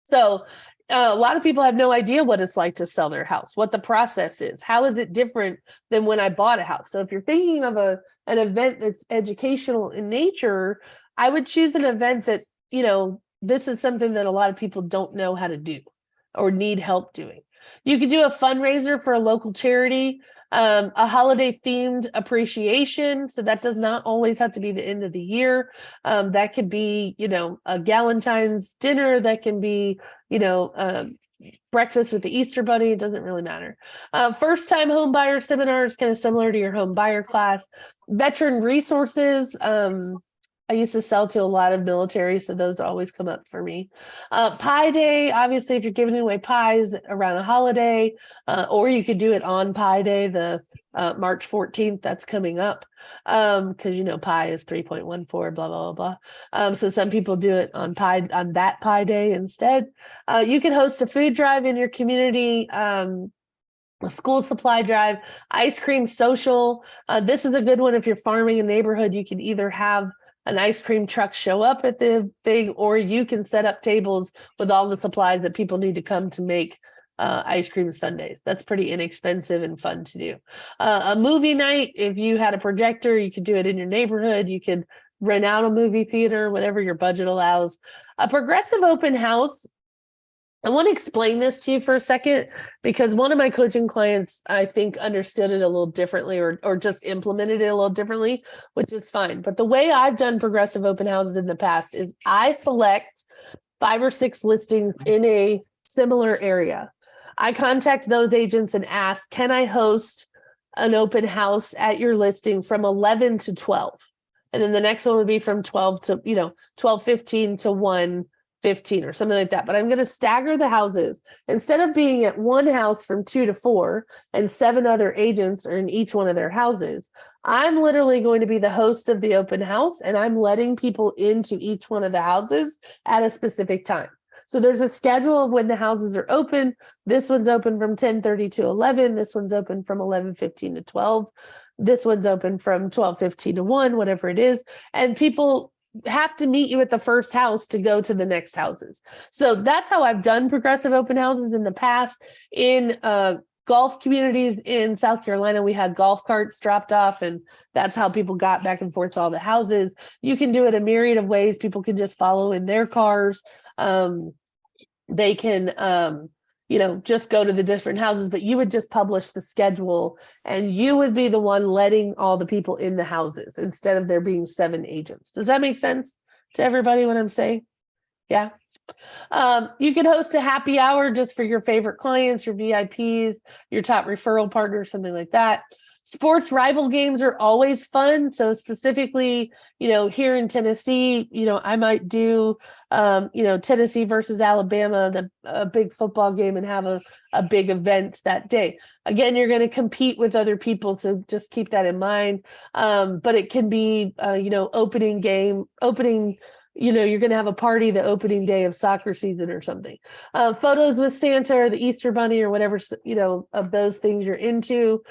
So a lot of people have no idea what it's like to sell their house, what the process is. How is it different than when I bought a house? So if you're thinking of an event that's educational in nature, I would choose an event that, this is something that a lot of people don't know how to do or need help doing. You could do a fundraiser for a local charity, a holiday themed appreciation. So that does not always have to be the end of the year. That could be, a Galentine's dinner. That can be, breakfast with the Easter Bunny. It doesn't really matter. First time home buyer seminars, kind of similar to your home buyer class. Veteran resources. I used to sell to a lot of military, so those always come up for me. Pie day, obviously, if you're giving away pies around a holiday, or you could do it on Pie Day, the March 14th, that's coming up, because pie is 3.14, blah, blah, blah, blah. So some people do it on that Pie Day instead. You can host a food drive in your community, a school supply drive, ice cream social. This is a good one if you're farming a neighborhood. You can either have an ice cream truck show up at the thing, or you can set up tables with all the supplies that people need to come to make ice cream sundaes. That's pretty inexpensive and fun to do. A movie night, if you had a projector, you could do it in your neighborhood. You could rent out a movie theater, whatever your budget allows. A progressive open house. I want to explain this to you for a second, because one of my coaching clients, I think, understood it a little differently, or just implemented it a little differently, which is fine. But the way I've done progressive open houses in the past is I select 5 or 6 listings in a similar area. I contact those agents and ask, can I host an open house at your listing from 11 to 12? And then the next one would be from 12 to, 12:15 to 1:15 or something like that. But I'm going to stagger the houses. Instead of being at one house from 2 to 4 and 7 other agents are in each one of their houses, I'm literally going to be the host of the open house, and I'm letting people into each one of the houses at a specific time. So there's a schedule of when the houses are open. This one's open from 10:30 to 11. This one's open from 11:15 to 12. This one's open from 12:15 to 1, whatever it is. And people have to meet you at the first house to go to the next houses. So that's how I've done progressive open houses in the past. In golf communities in South Carolina, we had golf carts dropped off, and that's how people got back and forth to all the houses. You can do it a myriad of ways. People can just follow in their cars. They can, just go to the different houses, but you would just publish the schedule, and you would be the one letting all the people in the houses instead of there being 7 agents. Does that make sense to everybody what I'm saying? Yeah. You can host a happy hour just for your favorite clients, your VIPs, your top referral partners, something like that. Sports rival games are always fun. So specifically, here in Tennessee, I might do, Tennessee versus Alabama, a big football game, and have a big event that day. Again, you're going to compete with other people, so just keep that in mind. But it can be, opening, you're going to have a party the opening day of soccer season or something. Photos with Santa or the Easter Bunny or whatever, of those things you're into.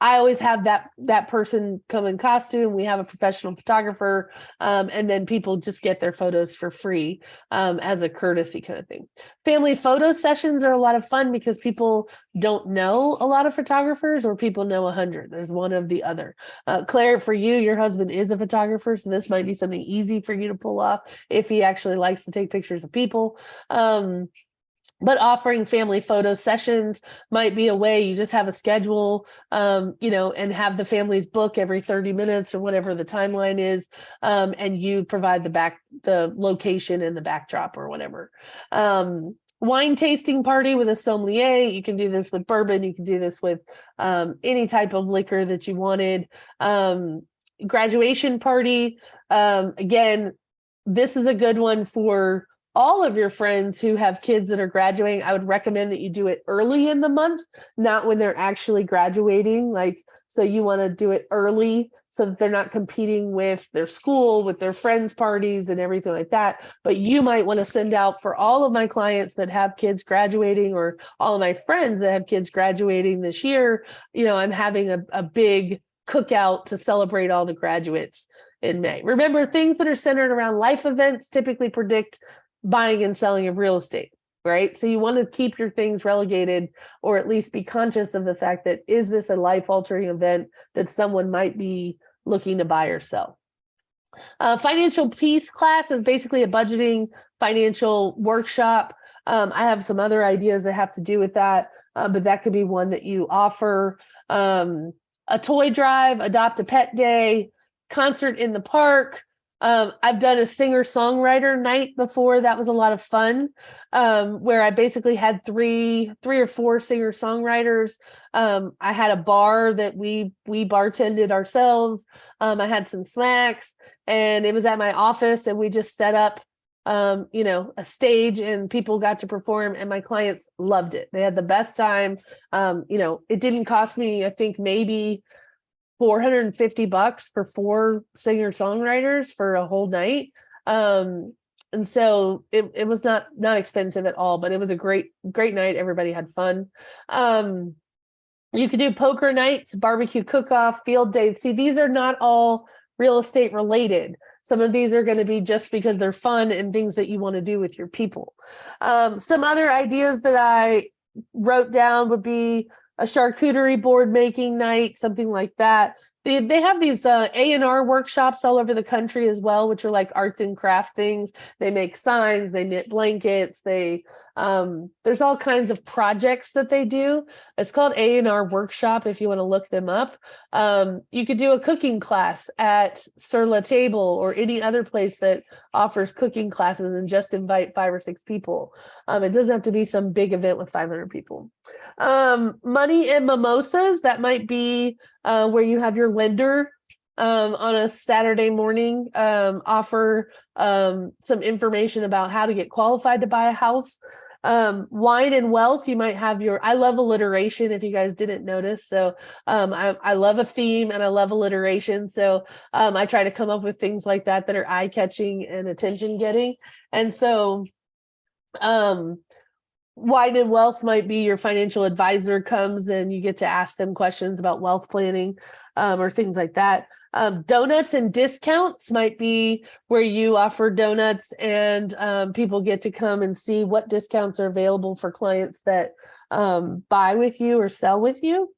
I always have that person come in costume. We have a professional photographer, and then people just get their photos for free as a courtesy kind of thing. Family photo sessions are a lot of fun because people don't know a lot of photographers, or people know 100. There's one of the other. Claire, for you, your husband is a photographer, so this might be something easy for you to pull off if he actually likes to take pictures of people. But offering family photo sessions might be a way. You just have a schedule, and have the families book every 30 minutes or whatever the timeline is. And you provide the location and the backdrop or whatever. Wine tasting party with a sommelier. You can do this with bourbon. You can do this with any type of liquor that you wanted. Graduation party. Again, this is a good one for all of your friends who have kids that are graduating. I would recommend that you do it early in the month, not when they're actually graduating. So you want to do it early so that they're not competing with their school, with their friends' parties and everything like that. But you might want to send out for all of my clients that have kids graduating, or all of my friends that have kids graduating this year. I'm having a big cookout to celebrate all the graduates in May. Remember, things that are centered around life events typically predict buying and selling of real estate, right? So you want to keep your things relegated, or at least be conscious of the fact that, is this a life-altering event that someone might be looking to buy or sell? Financial peace class is basically a budgeting financial workshop. I have some other ideas that have to do with that, but that could be one that you offer. A toy drive, adopt a pet day, concert in the park. I've done a singer-songwriter night before. That was a lot of fun, where I basically had three or four singer-songwriters. I had a bar that we bartended ourselves. I had some snacks, and it was at my office, and we just set up a stage, and people got to perform, and my clients loved it. They had the best time. It didn't cost me, I think, maybe $450 for 4 singer-songwriters for a whole night. And so it was not expensive at all, but it was a great night. Everybody had fun. You could do poker nights, barbecue cook-off, field days. See, these are not all real estate related. Some of these are going to be just because they're fun and things that you want to do with your people. Some other ideas that I wrote down would be a charcuterie board making night, something like that. They have these A&R workshops all over the country as well, which are like arts and craft things. They make signs, they knit blankets, there's all kinds of projects that they do. It's called A&R Workshop if you want to look them up. You could do a cooking class at Sur La Table or any other place that offers cooking classes and just invite 5 or 6 people. It doesn't have to be some big event with 500 people. Money and mimosas, that might be where you have your lender on a Saturday morning offer some information about how to get qualified to buy a house. Wine and wealth, you might have I love alliteration if you guys didn't notice. So I love a theme and I love alliteration. So I try to come up with things like that are eye-catching and attention-getting. And so wine and wealth might be your financial advisor comes and you get to ask them questions about wealth planning or things like that. Donuts and discounts might be where you offer donuts and people get to come and see what discounts are available for clients that buy with you or sell with you.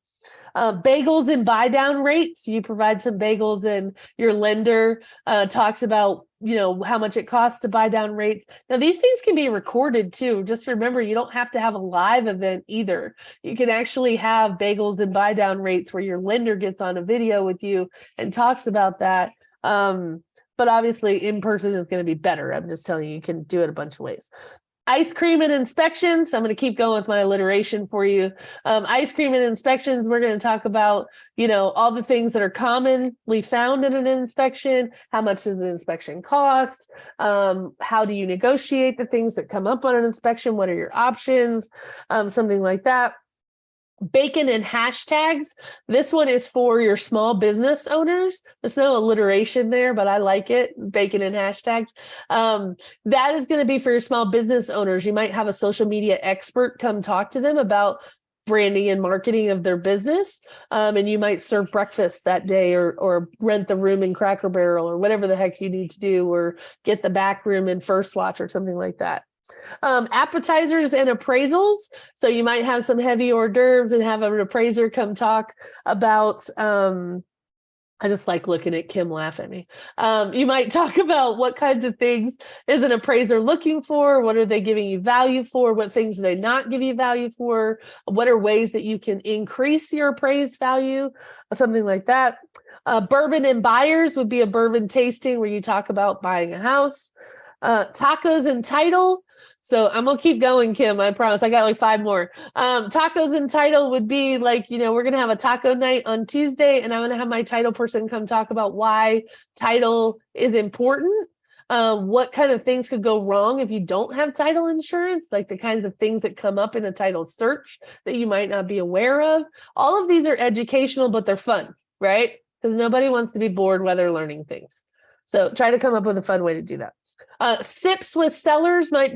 Bagels and buy down rates. You provide some bagels and your lender talks about, how much it costs to buy down rates. Now, these things can be recorded too. Just remember, you don't have to have a live event either. You can actually have bagels and buy down rates where your lender gets on a video with you and talks about that. But obviously in person is going to be better. I'm just telling you, you can do it a bunch of ways. Ice cream and inspections. I'm going to keep going with my alliteration for you. Ice cream and inspections, we're going to talk about, all the things that are commonly found in an inspection. How much does the inspection cost? How do you negotiate the things that come up on an inspection? What are your options? Something like that. Bacon and hashtags. This one is for your small business owners. There's no alliteration there, but I like it. Bacon and hashtags. That is going to be for your small business owners. You might have a social media expert come talk to them about branding and marketing of their business. And you might serve breakfast that day or rent the room in Cracker Barrel or whatever the heck you need to do, or get the back room in First Watch or something like that. Appetizers and appraisals. So you might have some heavy hors d'oeuvres and have an appraiser come talk about, I just like looking at Kim laugh at me. You might talk about what kinds of things is an appraiser looking for? What are they giving you value for? What things do they not give you value for? What are ways that you can increase your appraised value? Something like that. Bourbon and buyers would be a bourbon tasting where you talk about buying a house. Tacos and title. So I'm gonna keep going, Kim. I promise. I got like 5 more. Tacos and title would be like, we're gonna have a taco night on Tuesday, and I'm gonna have my title person come talk about why title is important. What kind of things could go wrong if you don't have title insurance, like the kinds of things that come up in a title search that you might not be aware of. All of these are educational, but they're fun, right? Because nobody wants to be bored while they're learning things. So try to come up with a fun way to do that. Sips with sellers are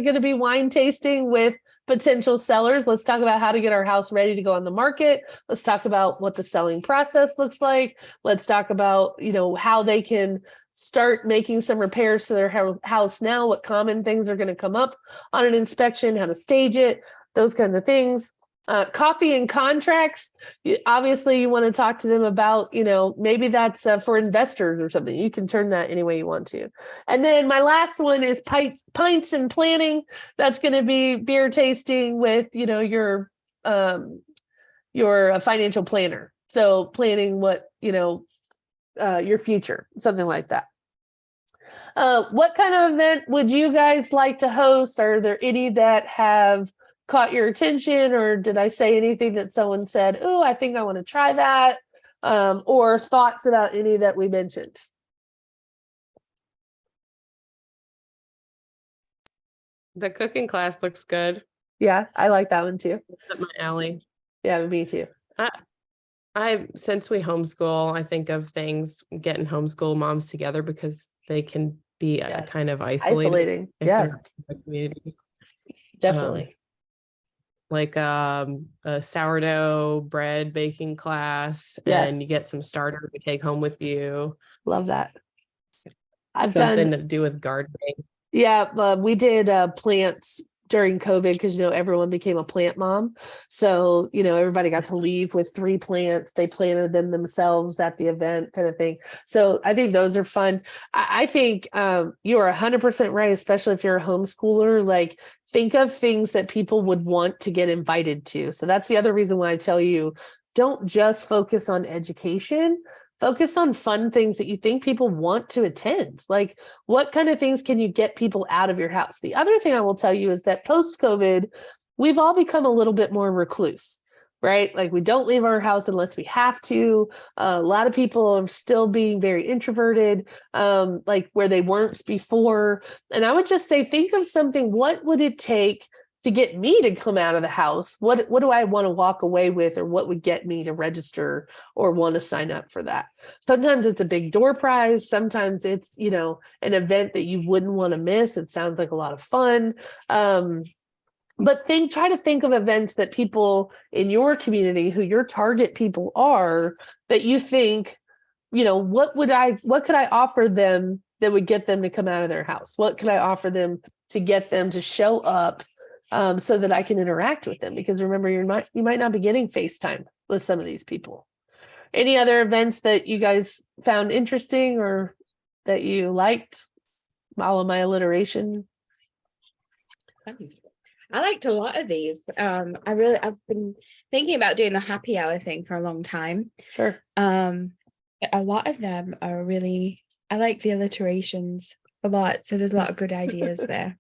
going to be wine tasting with potential sellers. Let's talk about how to get our house ready to go on the market. Let's talk about what the selling process looks like. Let's talk about, how they can start making some repairs to their house now, what common things are going to come up on an inspection, how to stage it, those kinds of things. Coffee and contracts. Obviously, you want to talk to them about, maybe that's for investors or something. You can turn that any way you want to. And then my last one is pints and planning. That's going to be beer tasting with, your financial planner. So planning what, your future, something like that. What kind of event would you guys like to host? Are there any that have caught your attention, or did I say anything that someone said, oh, I think I want to try that? Or thoughts about any that we mentioned? The cooking class looks good. Yeah, I like that one too. It's up my alley. Yeah, me too. Since we homeschool, I think of things getting homeschool moms together because they can be Yeah. kind of isolating. If Yeah, they're in the community. definitely. Like a sourdough bread baking class, Yes. and you get some starter to take home with you. Love that. I've Something done, to do with gardening. yeah, we did plants during COVID because, everyone became a plant mom. So, everybody got to leave with 3 plants. They planted them themselves at the event kind of thing. So I think those are fun. I think you are 100% right, especially if you're a homeschooler. Like, think of things that people would want to get invited to. So that's the other reason why I tell you, don't just focus on education. Focus on fun things that you think people want to attend. Like, what kind of things can you get people out of your house? The other thing I will tell you is that post-COVID, we've all become a little bit more recluse, right? Like, we don't leave our house unless we have to. A lot of people are still being very introverted, like where they weren't before. And I would just say, think of something. What would it take to get me to come out of the house? What do I want to walk away with, or what would get me to register or want to sign up for that? Sometimes it's a big door prize. Sometimes it's, an event that you wouldn't want to miss. It sounds like a lot of fun. But try to think of events that people in your community, who your target people are, that you think, what could I offer them that would get them to come out of their house? What could I offer them to get them to show up? So that I can interact with them, because remember, you might not be getting FaceTime with some of these people. Any other events that you guys found interesting or that you liked? All of my alliteration. I liked a lot of these. I've been thinking about doing the happy hour thing for a long time. Sure. A lot of them are really, I like the alliterations a lot. So there's a lot of good ideas there.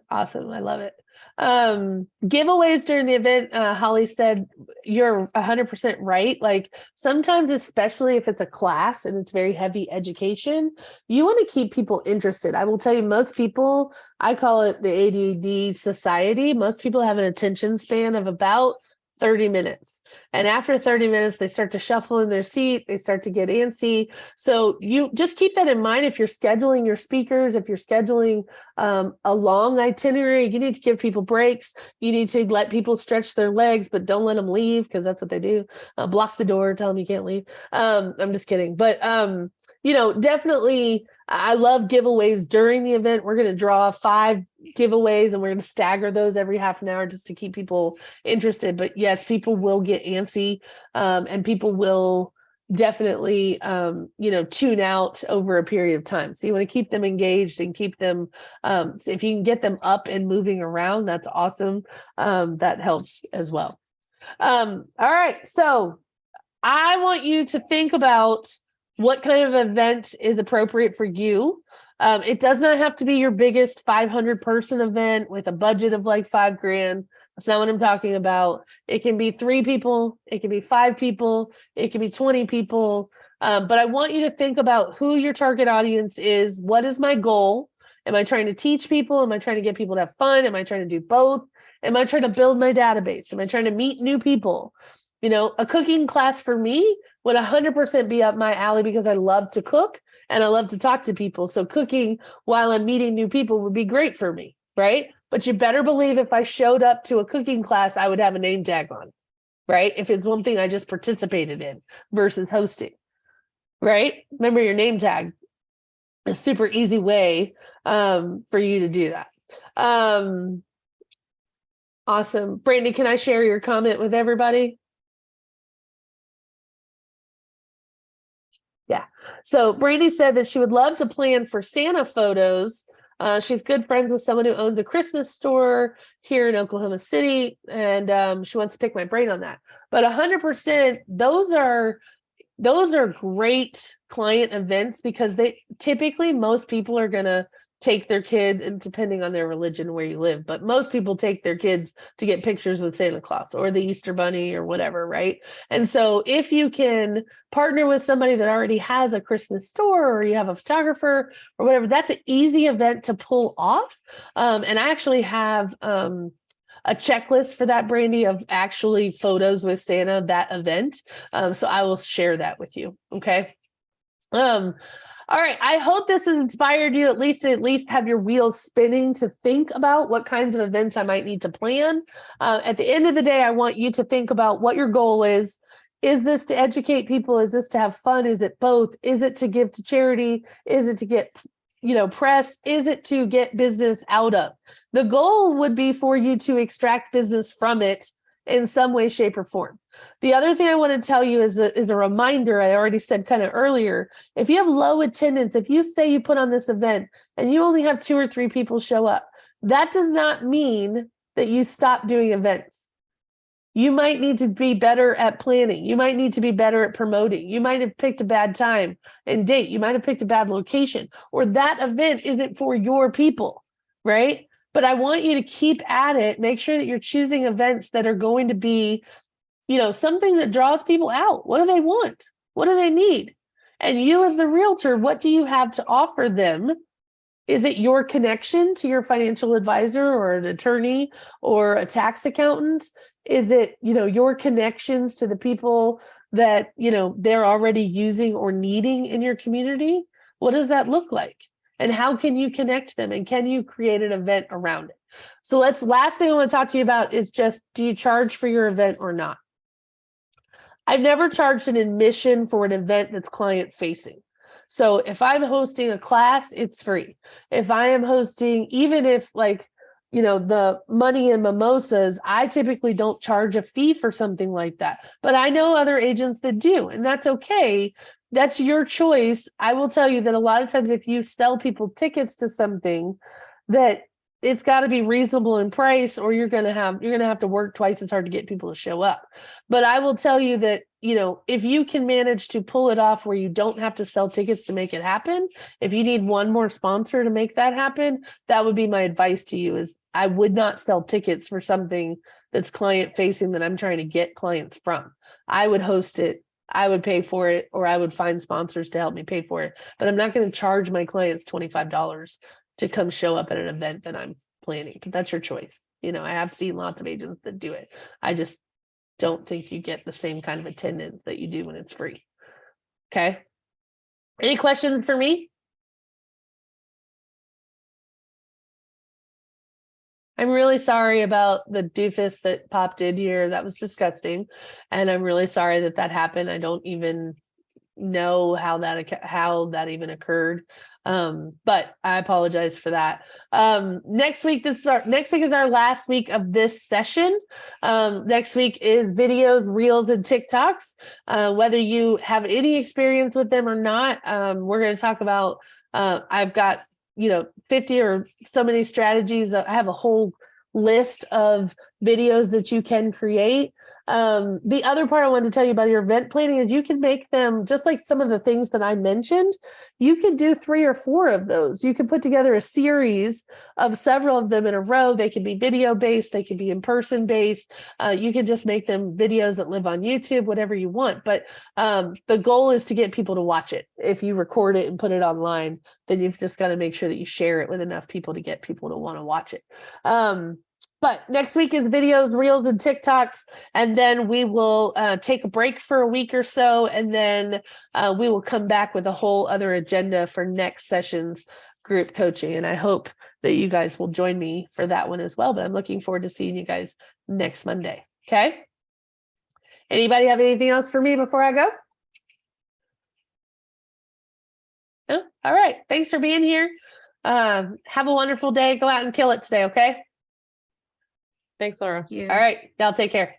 Awesome. I love it. Giveaways during the event, Holly said, you're 100% right. Like, sometimes, especially if it's a class and it's very heavy education, you want to keep people interested. I will tell you, most people, I call it the ADD society. Most people have an attention span of about 30 minutes. And after 30 minutes, they start to shuffle in their seat. They start to get antsy. So you just keep that in mind. If you're scheduling your speakers, if you're scheduling a long itinerary, you need to give people breaks. You need to let people stretch their legs, but don't let them leave, because that's what they do. Block the door, tell them you can't leave. I'm just kidding. But, definitely, I love giveaways during the event. We're going to draw 5 giveaways, and we're going to stagger those every half an hour just to keep people interested. But yes, people will get antsy, and people will definitely, tune out over a period of time. So you want to keep them engaged and keep them, if you can get them up and moving around, that's awesome. That helps as well. All right. So I want you to think about what kind of event is appropriate for you. It does not have to be your biggest 500-person event with a budget of like $5,000. That's not what I'm talking about. It can be 3 people. It can be 5 people. It can be 20 people. But I want you to think about who your target audience is. What is my goal? Am I trying to teach people? Am I trying to get people to have fun? Am I trying to do both? Am I trying to build my database? Am I trying to meet new people? A cooking class for me would 100% be up my alley, because I love to cook and I love to talk to people. So cooking while I'm meeting new people would be great for me, right? But you better believe if I showed up to a cooking class, I would have a name tag on, right? If it's one thing I just participated in versus hosting, right? Remember, your name tag, a super easy way for you to do that. Awesome. Brandy, can I share your comment with everybody? Yeah. So Brandy said that she would love to plan for Santa photos. She's good friends with someone who owns a Christmas store here in Oklahoma City, and she wants to pick my brain on that. But 100%, those are great client events because they typically most people are gonna take their kids, and depending on their religion where you live, but most people take their kids to get pictures with Santa Claus or the Easter Bunny or whatever, right? And so if you can partner with somebody that already has a Christmas store or you have a photographer or whatever, that's an easy event to pull off. And I actually have a checklist for that, Brandy, of actually photos with Santa, that event. So I will share that with you. Okay. All right. I hope this has inspired you at least have your wheels spinning to think about what kinds of events I might need to plan. At the end of the day, I want you to think about what your goal is. Is this to educate people? Is this to have fun? Is it both? Is it to give to charity? Is it to get, press? Is it to get business out of? The goal would be for you to extract business from it in some way, shape, or form. The other thing I want to tell you is a reminder. I already said kind of earlier, if you have low attendance, if you say you put on this event and you only have 2 or 3 people show up, that does not mean that you stop doing events. You might need to be better at planning. You might need to be better at promoting. You might have picked a bad time and date. You might have picked a bad location, or that event isn't for your people, right? But I want you to keep at it. Make sure that you're choosing events that are going to be, something that draws people out. What do they want? What do they need? And you as the realtor, what do you have to offer them? Is it your connection to your financial advisor or an attorney or a tax accountant? Is it, your connections to the people that, they're already using or needing in your community? What does that look like? And how can you connect them? And can you create an event around it? So last thing I want to talk to you about is just, do you charge for your event or not? I've never charged an admission for an event that's client facing. So if I'm hosting a class, it's free. If I am hosting, even if the money and mimosas, I typically don't charge a fee for something like that. But I know other agents that do, and that's okay. That's your choice. I will tell you that a lot of times if you sell people tickets to something, that it's got to be reasonable in price, or you're going to have to work twice as hard to get people to show up. But I will tell you that, if you can manage to pull it off where you don't have to sell tickets to make it happen, if you need one more sponsor to make that happen, that would be my advice to you. Is I would not sell tickets for something that's client facing that I'm trying to get clients from. I would host it, I would pay for it, or I would find sponsors to help me pay for it. But I'm not going to charge my clients $25 to come show up at an event that I'm planning. But that's your choice. I have seen lots of agents that do it. I just don't think you get the same kind of attendance that you do when it's free. Okay. Any questions for me? I'm really sorry about the doofus that popped in here. That was disgusting. And I'm really sorry that happened. I don't even know how that even occurred. But I apologize for that. Next week is our last week of this session. Next week is videos, reels, and TikToks. Whether you have any experience with them or not, we're going to talk about, I've got 50 or so many strategies. I have a whole list of videos that you can create. The other part I wanted to tell you about your event planning is you can make them just like some of the things that I mentioned. You could do 3 or 4 of those. You can put together a series of several of them in a row. They can be video based. They can be in person based. You can just make them videos that live on YouTube, whatever you want. But the goal is to get people to watch it. If you record it and put it online, then you've just got to make sure that you share it with enough people to get people to want to watch it. But next week is videos, reels, and TikToks. And then we will take a break for a week or so. And then we will come back with a whole other agenda for next session's group coaching. And I hope that you guys will join me for that one as well. But I'm looking forward to seeing you guys next Monday. Okay. Anybody have anything else for me before I go? No? All right. Thanks for being here. Have a wonderful day. Go out and kill it today. Okay. Thanks, Laura. All right, y'all take care.